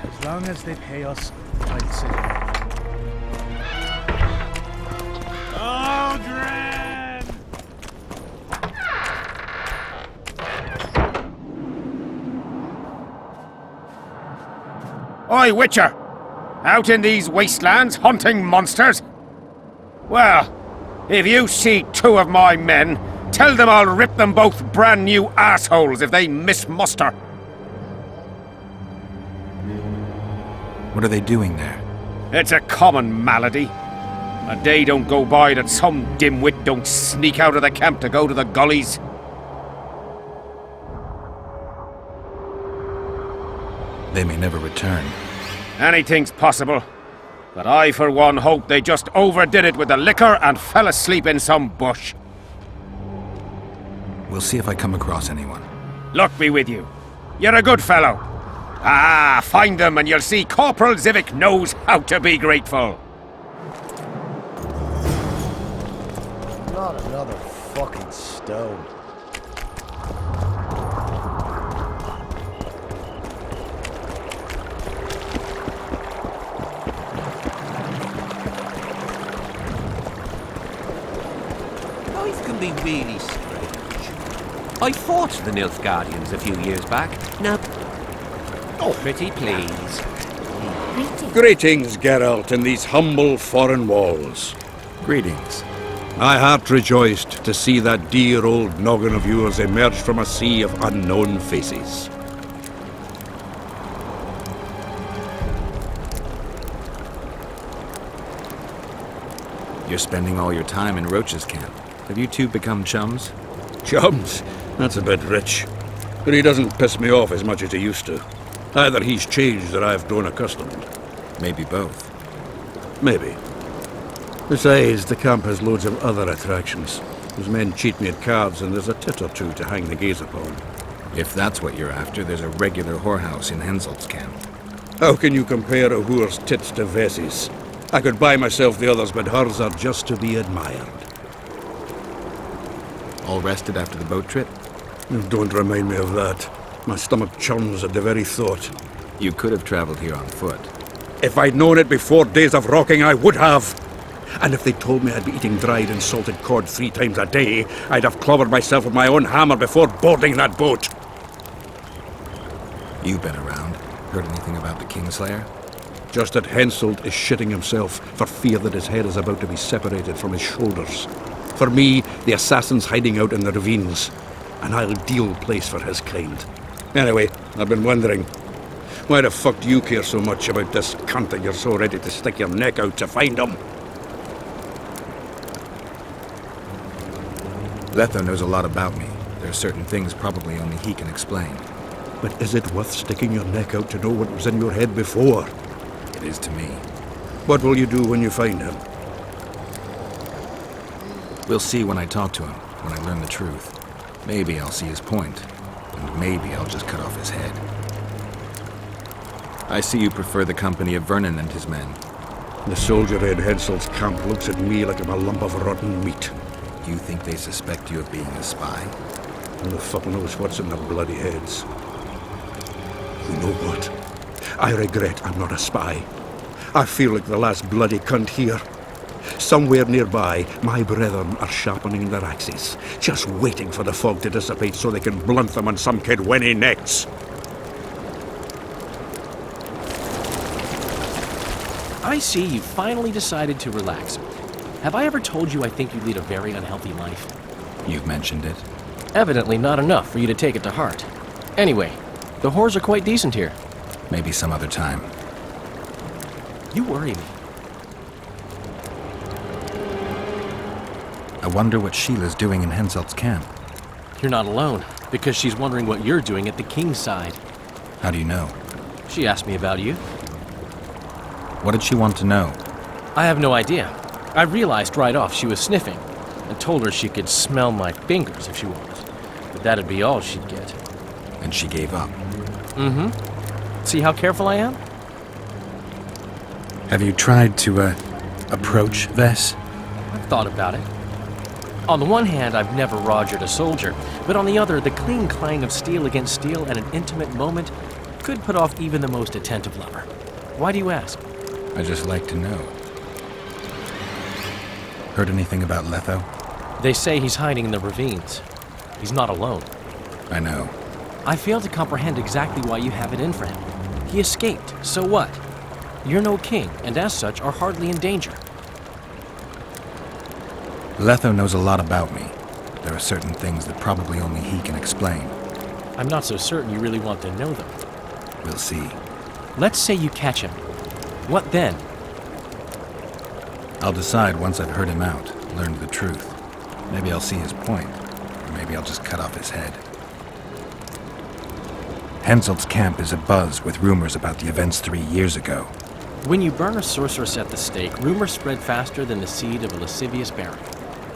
As long as they pay us, I'd sit here. Odrin! Oi, Witcher! Out in these wastelands hunting monsters? Well, if you see 2 of my men, tell them I'll rip them both brand new assholes if they miss muster. What are they doing there? It's a common malady. A day don't go by that some dimwit don't sneak out of the camp to go to the gullies. They may never return. Anything's possible. But I, for one, hope they just overdid it with the liquor and fell asleep in some bush. We'll see if I come across anyone. Luck be with you. You're a good fellow. Ah, find them and you'll see Corporal Zivik knows how to be grateful. Not another fucking stone. Life can be really strange. I fought the Nilfgaardians a few years back. Now, pretty please. Greetings, Geralt, in these humble foreign walls. Greetings. My heart rejoiced to see that dear old noggin of yours emerge from a sea of unknown faces. You're spending all your time in Roche's camp. Have you two become chums? Chums? That's a bit rich. But he doesn't piss me off as much as he used to. Either he's changed or I've grown accustomed. Maybe both. Maybe. Besides, the camp has loads of other attractions. Those men cheat me at cards, and there's a tit or two to hang the gaze upon. If that's what you're after, there's a regular whorehouse in Henselt's camp. How can you compare a whore's tits to Vessie's? I could buy myself the others, but hers are just to be admired. All rested after the boat trip? Don't remind me of that. My stomach churns at the very thought. You could have traveled here on foot. If I'd known it before days of rocking, I would have. And if they told me I'd be eating dried and salted cod 3 times a day, I'd have clobbered myself with my own hammer before boarding that boat. You've been around. Heard anything about the Kingslayer? Just that Henselt is shitting himself for fear that his head is about to be separated from his shoulders. For me, the assassin's hiding out in the ravines. An ideal place for his kind. Anyway, I've been wondering, why the fuck do you care so much about this cunt that you're so ready to stick your neck out to find him? Letho knows a lot about me. There are certain things probably only he can explain. But is it worth sticking your neck out to know what was in your head before? It is to me. What will you do when you find him? We'll see when I talk to him, when I learn the truth. Maybe I'll see his point, and maybe I'll just cut off his head. I see you prefer the company of Vernon and his men. The soldier in Henselt's camp looks at me like I'm a lump of rotten meat. You think they suspect you of being a spy? Who the fuck knows what's in their bloody heads? You know what? I regret I'm not a spy. I feel like the last bloody cunt here. Somewhere nearby, my brethren are sharpening their axes, just waiting for the fog to dissipate so they can blunt them on some kid when he necks. I see you finally decided to relax. Have I ever told you I think you lead a very unhealthy life? You've mentioned it. Evidently not enough for you to take it to heart. Anyway, the whores are quite decent here. Maybe some other time. You worry me. I wonder what Sheila's doing in Henselt's camp. You're not alone, because she's wondering what you're doing at the king's side. How do you know? She asked me about you. What did she want to know? I have no idea. I realized right off she was sniffing, and told her she could smell my fingers if she wanted. But that'd be all she'd get. And she gave up. Mm-hmm. See how careful I am? Have you tried to, approach Vess? I've thought about it. On the one hand, I've never rogered a soldier, but on the other, the clean clang of steel against steel at an intimate moment could put off even the most attentive lover. Why do you ask? I just like to know. Heard anything about Letho? They say he's hiding in the ravines. He's not alone. I know. I fail to comprehend exactly why you have it in for him. He escaped, so what? You're no king, and as such are hardly in danger. Letho knows a lot about me. There are certain things that probably only he can explain. I'm not so certain you really want to know them. We'll see. Let's say you catch him. What then? I'll decide once I've heard him out, learned the truth. Maybe I'll see his point, or maybe I'll just cut off his head. Henselt's camp is abuzz with rumors about the events 3 years ago. When you burn a sorceress at the stake, rumors spread faster than the seed of a lascivious berry.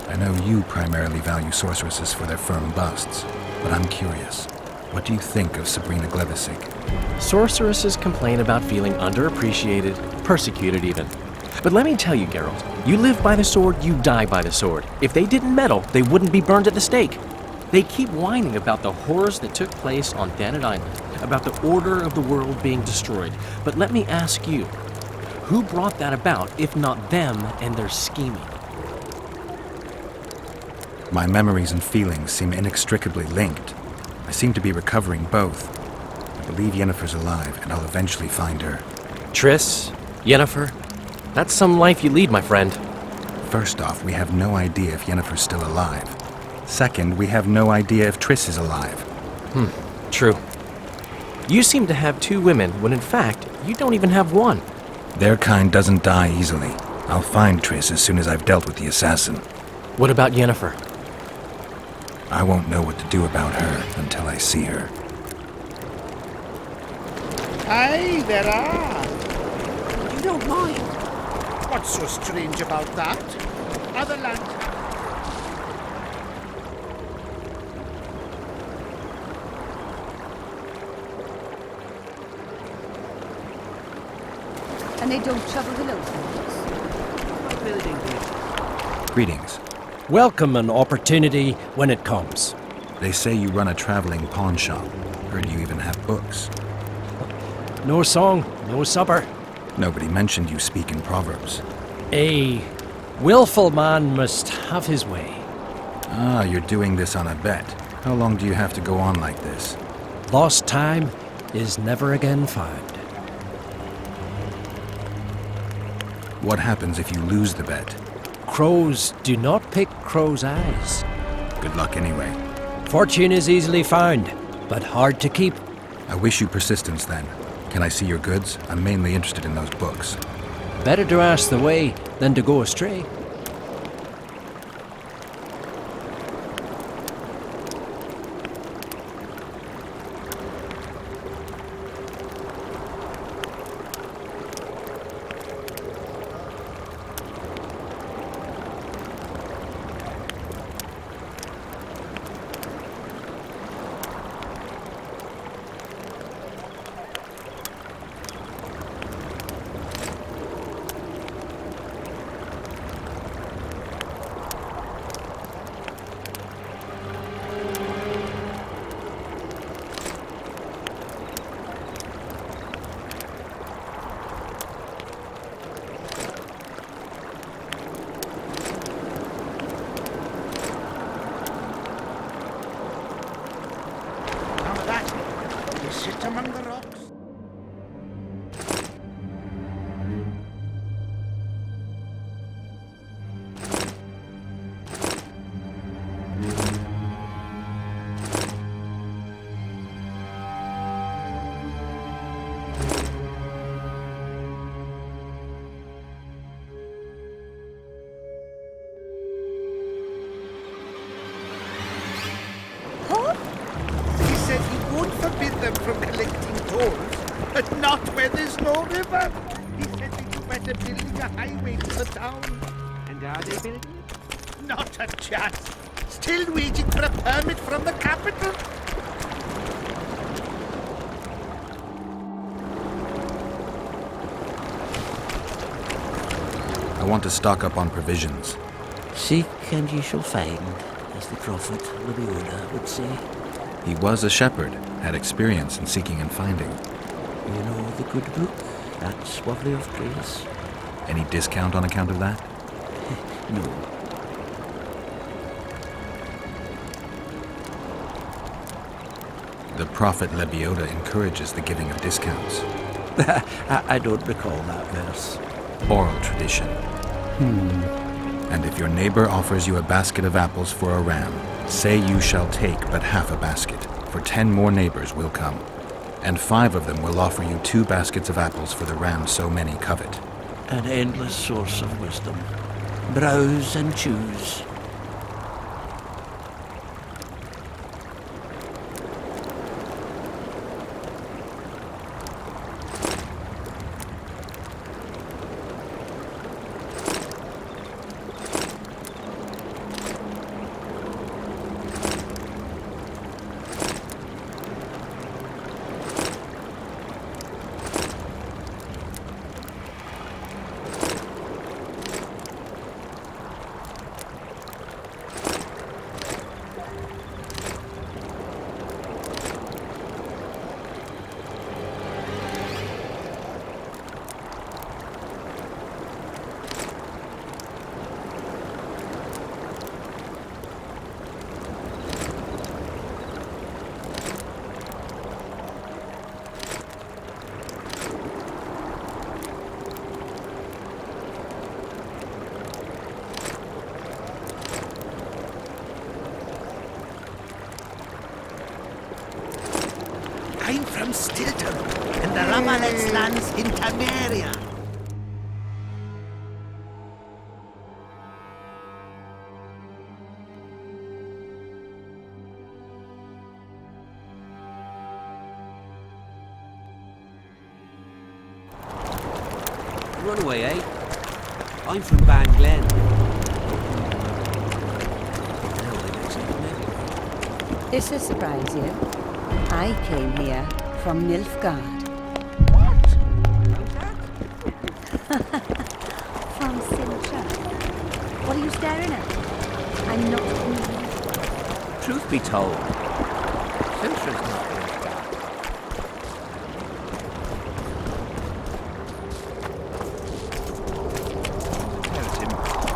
I know you primarily value sorceresses for their firm busts, but I'm curious. What do you think of Sabrina Glevisic? Sorceresses complain about feeling underappreciated, persecuted even. But let me tell you, Geralt, you live by the sword, you die by the sword. If they didn't meddle, they wouldn't be burned at the stake. They keep whining about the horrors that took place on Thanet Island, about the order of the world being destroyed. But let me ask you, who brought that about if not them and their scheming? My memories and feelings seem inextricably linked. I seem to be recovering both. I believe Yennefer's alive, and I'll eventually find her. Triss? Yennefer? That's some life you lead, my friend. First off, we have no idea if Yennefer's still alive. Second, we have no idea if Triss is alive. True. You seem to have 2 women, when in fact, you don't even have one. Their kind doesn't die easily. I'll find Triss as soon as I've dealt with the assassin. What about Yennefer? I won't know what to do about her until I see her. Aye, there are. You don't mind. What's so strange about that? Other land... And they don't trouble the locals. Greetings. Welcome an opportunity when it comes. They say you run a traveling pawn shop. Heard you even have books. No song, no supper. Nobody mentioned you speak in proverbs. A willful man must have his way. Ah, you're doing this on a bet. How long do you have to go on like this? Lost time is never again found. What happens if you lose the bet? Crows do not pick crows' eyes. Good luck anyway. Fortune is easily found, but hard to keep. I wish you persistence then. Can I see your goods? I'm mainly interested in those books. Better to ask the way than to go astray. Sit among the rocks. He said he won't forbid them from collecting tolls, but not where there's no river. He said we do better building a highway to the town. And are they building it? Not a chance. Still waiting for a permit from the capital. I want to stock up on provisions. Seek and ye shall find, as the prophet Lebiota would say. He was a shepherd, had experience in seeking and finding. You know the good book, that's worthy of praise. Any discount on account of that? No. The prophet Lebiota encourages the giving of discounts. I don't recall that verse. Oral tradition. And if your neighbor offers you a basket of apples for a ram, say you shall take but half a basket, for 10 more neighbors will come. And 5 of them will offer you 2 baskets of apples for the ram so many covet. An endless source of wisdom. Browse and choose. I'm from Stilton, and the Ramalets lands in Tameria. Runaway, eh? I'm from Ban Glen. This will surprise you. I came here from Nilfgaard. From Sintra. What are you staring at? I'm not queen. Truth be told, Sintra's not Nilfgaard.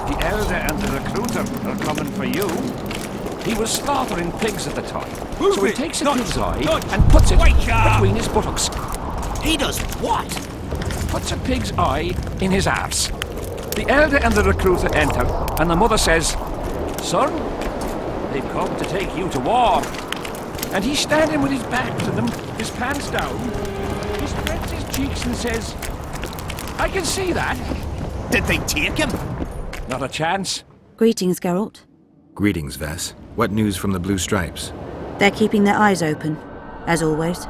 The elder and the recruiter are coming for you. He was slaughtering pigs at the time. So he takes a pig's eye and puts it between his buttocks. He does what? Puts a pig's eye in his arse. The elder and the recruiter enter, and the mother says, "Son, they've come to take you to war." And he's standing with his back to them, his pants down. He spreads his cheeks and says, "I can see that." Did they take him? Not a chance. Greetings, Geralt. Greetings, Vess. What news from the Blue Stripes? They're keeping their eyes open, as always.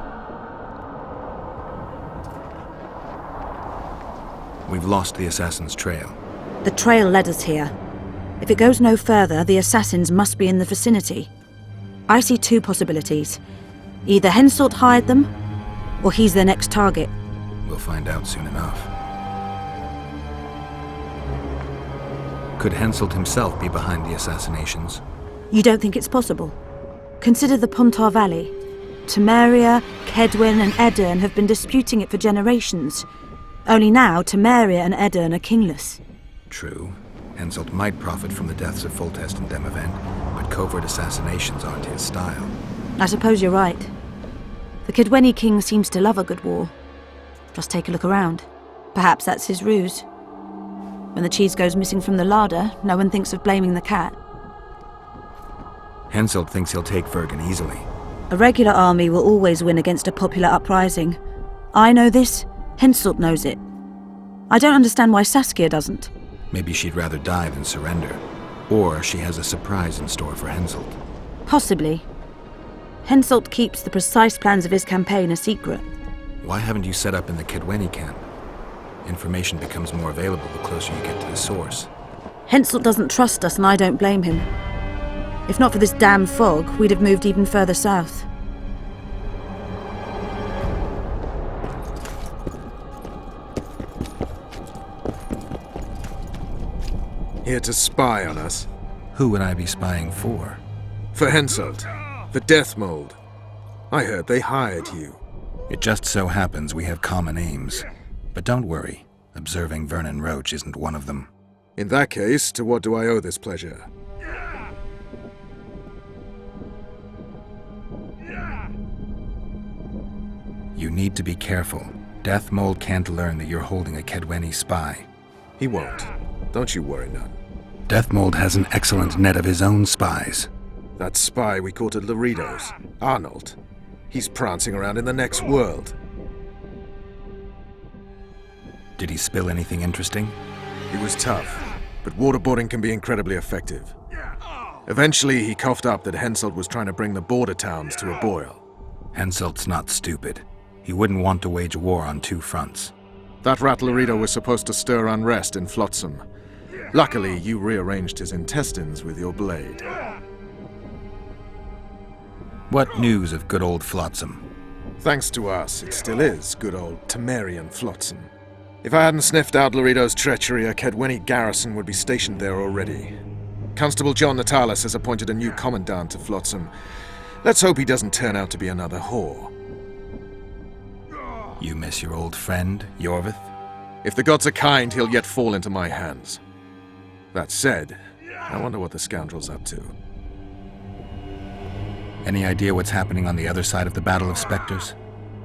We've lost the assassin's trail. The trail led us here. If it goes no further, the assassins must be in the vicinity. I see two possibilities. Either Henselt hired them, or he's their next target. We'll find out soon enough. Could Henselt himself be behind the assassinations? You don't think it's possible? Consider the Puntar Valley. Temeria, Kedwin and Edirn have been disputing it for generations. Only now, Temeria and Edirn are kingless. True. Henselt might profit from the deaths of Foltest and Demavend, but covert assassinations aren't his style. I suppose you're right. The Kedweni king seems to love a good war. Just take a look around. Perhaps that's his ruse. When the cheese goes missing from the larder, no one thinks of blaming the cat. Henselt thinks he'll take Vergen easily. A regular army will always win against a popular uprising. I know this, Henselt knows it. I don't understand why Saskia doesn't. Maybe she'd rather die than surrender. Or she has a surprise in store for Henselt. Possibly. Henselt keeps the precise plans of his campaign a secret. Why haven't you set up in the Kedweni camp? Information becomes more available the closer you get to the source. Henselt doesn't trust us, and I don't blame him. If not for this damn fog, we'd have moved even further south. Here to spy on us. Who would I be spying for? For Henselt, the Death Mold. I heard they hired you. It just so happens we have common aims. But don't worry, observing Vernon Roche isn't one of them. In that case, to what do I owe this pleasure? You need to be careful. Death Mold can't learn that you're holding a Kedweni spy. He won't. Don't you worry none. Death Mold has an excellent net of his own spies. That spy we caught at Laredo's, Arnold. He's prancing around in the next world. Did he spill anything interesting? He was tough, but waterboarding can be incredibly effective. Eventually, he coughed up that Henselt was trying to bring the border towns to a boil. Henselt's not stupid. He wouldn't want to wage war on two fronts. That rat Laredo was supposed to stir unrest in Flotsam. Luckily, you rearranged his intestines with your blade. What news of good old Flotsam? Thanks to us, it still is good old Temerian Flotsam. If I hadn't sniffed out Laredo's treachery, a Kedweni garrison would be stationed there already. Constable John Natalis has appointed a new commandant to Flotsam. Let's hope he doesn't turn out to be another whore. You miss your old friend, Yorvith? If the gods are kind, he'll yet fall into my hands. That said, I wonder what the scoundrel's up to. Any idea what's happening on the other side of the Battle of Spectres?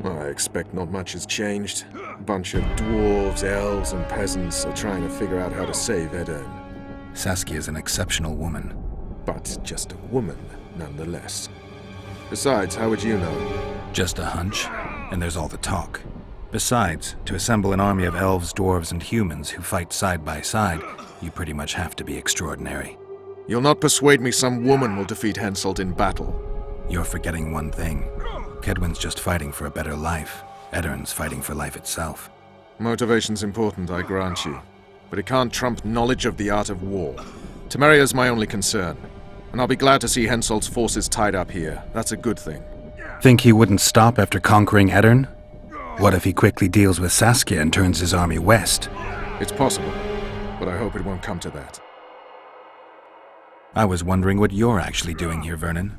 Well, I expect not much has changed. A bunch of dwarves, elves, and peasants are trying to figure out how to save Edirn. Saskia's an exceptional woman. But just a woman, nonetheless. Besides, how would you know? Just a hunch, and there's all the talk. Besides, to assemble an army of elves, dwarves, and humans who fight side by side, you pretty much have to be extraordinary. You'll not persuade me some woman will defeat Henselt in battle. You're forgetting one thing. Kedwin's just fighting for a better life. Edirn's fighting for life itself. Motivation's important, I grant you. But it can't trump knowledge of the art of war. Temeria's my only concern. And I'll be glad to see Henselt's forces tied up here. That's a good thing. Think he wouldn't stop after conquering Edirn? What if he quickly deals with Saskia and turns his army west? It's possible, but I hope it won't come to that. I was wondering what you're actually doing here, Vernon.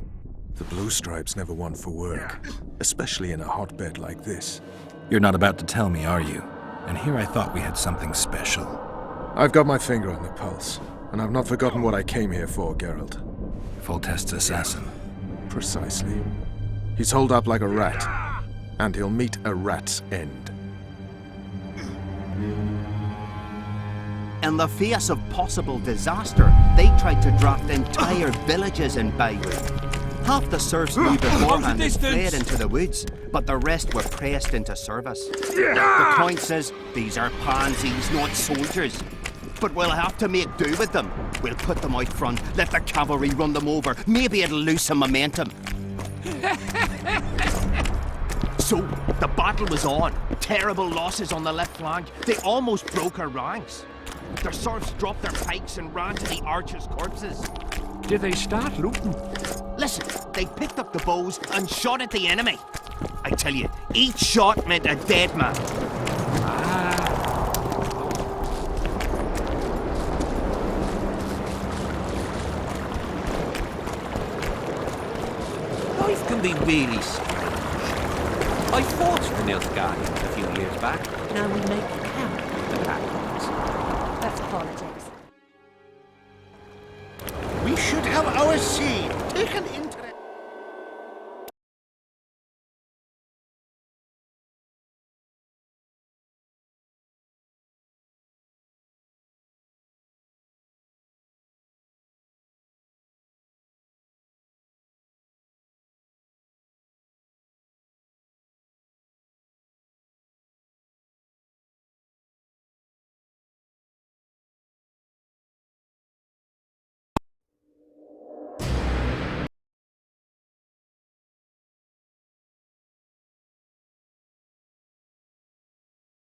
The Blue Stripes never want for work, especially in a hotbed like this. You're not about to tell me, are you? And here I thought we had something special. I've got my finger on the pulse, and I've not forgotten what I came here for, Geralt. Foltest's assassin. Precisely. He's holed up like a rat, and he'll meet a rat's end. In the face of possible disaster, they tried to draft entire villages in Beirut. Half the serfs knew beforehand and fled into the woods, but the rest were pressed into service. The Count says these are pansies, not soldiers. But we'll have to make do with them. We'll put them out front, let the cavalry run them over. Maybe it'll lose some momentum. So, the battle was on. Terrible losses on the left flank. They almost broke our ranks. Their serfs dropped their pikes and ran to the archers' corpses. Did they start looting? Listen, they picked up the bows and shot at the enemy. I tell you, each shot meant a dead man. Life can be really strange. I fought the Nilfgaardians a few years back. Now we make camp with the Patrons. That's politics. We should have our seed taken